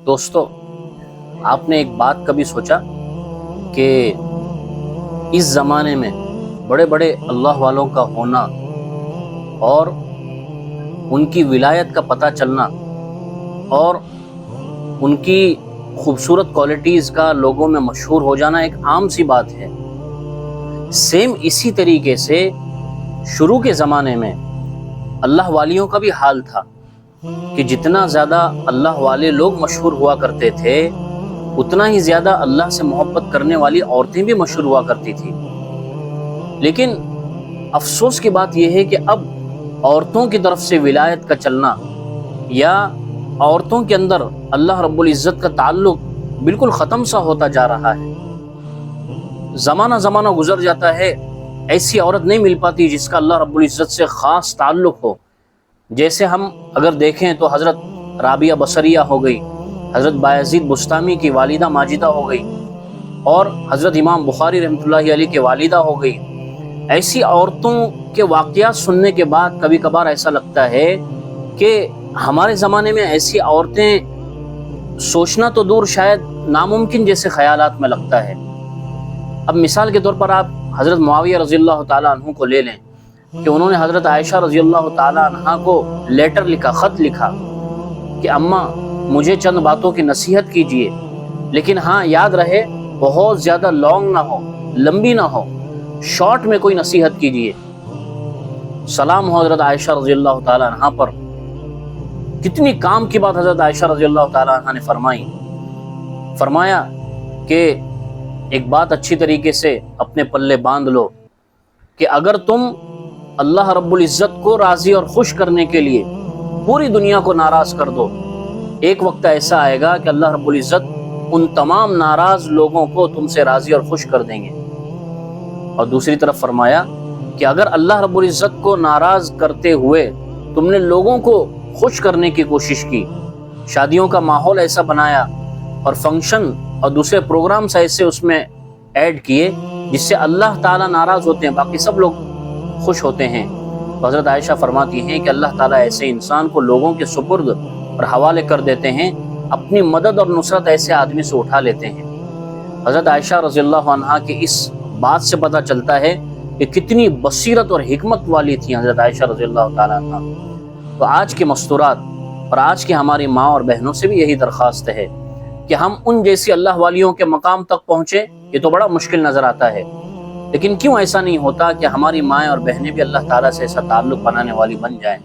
دوستو، آپ نے ایک بات کبھی سوچا کہ اس زمانے میں بڑے بڑے اللہ والوں کا ہونا اور ان کی ولایت کا پتہ چلنا اور ان کی خوبصورت کوالٹیز کا لوگوں میں مشہور ہو جانا ایک عام سی بات ہے۔ سیم اسی طریقے سے شروع کے زمانے میں اللہ والیوں کا بھی حال تھا کہ جتنا زیادہ اللہ والے لوگ مشہور ہوا کرتے تھے اتنا ہی زیادہ اللہ سے محبت کرنے والی عورتیں بھی مشہور ہوا کرتی تھی۔ لیکن افسوس کی بات یہ ہے کہ اب عورتوں کی طرف سے ولایت کا چلنا یا عورتوں کے اندر اللہ رب العزت کا تعلق بالکل ختم سا ہوتا جا رہا ہے۔ زمانہ گزر جاتا ہے، ایسی عورت نہیں مل پاتی جس کا اللہ رب العزت سے خاص تعلق ہو۔ جیسے ہم اگر دیکھیں تو حضرت رابعہ بصریہ ہو گئی، حضرت بایزید بستامی کی والدہ ماجدہ ہو گئی، اور حضرت امام بخاری رحمۃ اللہ علیہ کی والدہ ہو گئی۔ ایسی عورتوں کے واقعات سننے کے بعد کبھی کبھار ایسا لگتا ہے کہ ہمارے زمانے میں ایسی عورتیں سوچنا تو دور شاید ناممکن جیسے خیالات میں لگتا ہے۔ اب مثال کے طور پر آپ حضرت معاویہ رضی اللہ تعالیٰ عنہ کو لے لیں کہ انہوں نے حضرت عائشہ رضی اللہ تعالیٰ عنہ کو لیٹر لکھا، خط لکھا کہ اماں مجھے چند باتوں کی نصیحت کیجئے، لیکن ہاں یاد رہے بہت زیادہ لانگ نہ ہو، لمبی نہ ہو، شارٹ میں کوئی نصیحت کیجئے۔ سلام ہو حضرت عائشہ رضی اللہ تعالیٰ عنہ پر۔ کتنی کام کی بات حضرت عائشہ رضی اللہ تعالیٰ عنہ نے فرمایا کہ ایک بات اچھی طریقے سے اپنے پلے باندھ لو کہ اگر تم اللہ رب العزت کو راضی اور خوش کرنے کے لیے پوری دنیا کو ناراض کر دو، ایک وقت ایسا آئے گا کہ اللہ رب العزت ان تمام ناراض لوگوں کو تم سے راضی اور خوش کر دیں گے۔ اور دوسری طرف فرمایا کہ اگر اللہ رب العزت کو ناراض کرتے ہوئے تم نے لوگوں کو خوش کرنے کی کوشش کی، شادیوں کا ماحول ایسا بنایا اور فنکشن اور دوسرے پروگرامز ایسے اس میں ایڈ کیے جس سے اللہ تعالیٰ ناراض ہوتے ہیں، باقی سب لوگ خوش ہوتے ہیں، تو حضرت عائشہ فرماتی ہیں کہ اللہ تعالیٰ ایسے انسان کو لوگوں کے سپرد اور حوالے کر دیتے ہیں، اپنی مدد اور نصرت ایسے آدمی سے اٹھا لیتے ہیں۔ حضرت عائشہ رضی اللہ عنہا کی اس بات سے پتہ چلتا ہے کہ کتنی بصیرت اور حکمت والی تھی حضرت عائشہ رضی اللہ تعالیٰ عنہا۔ تو آج کے مستورات اور آج کی ہماری ماں اور بہنوں سے بھی یہی درخواست ہے کہ ہم ان جیسی اللہ والیوں کے مقام تک پہنچیں۔ یہ تو بڑا مشکل نظر آتا ہے، لیکن کیوں ایسا نہیں ہوتا کہ ہماری مائیں اور بہنیں بھی اللہ تعالیٰ سے ایسا تعلق بنانے والی بن جائیں۔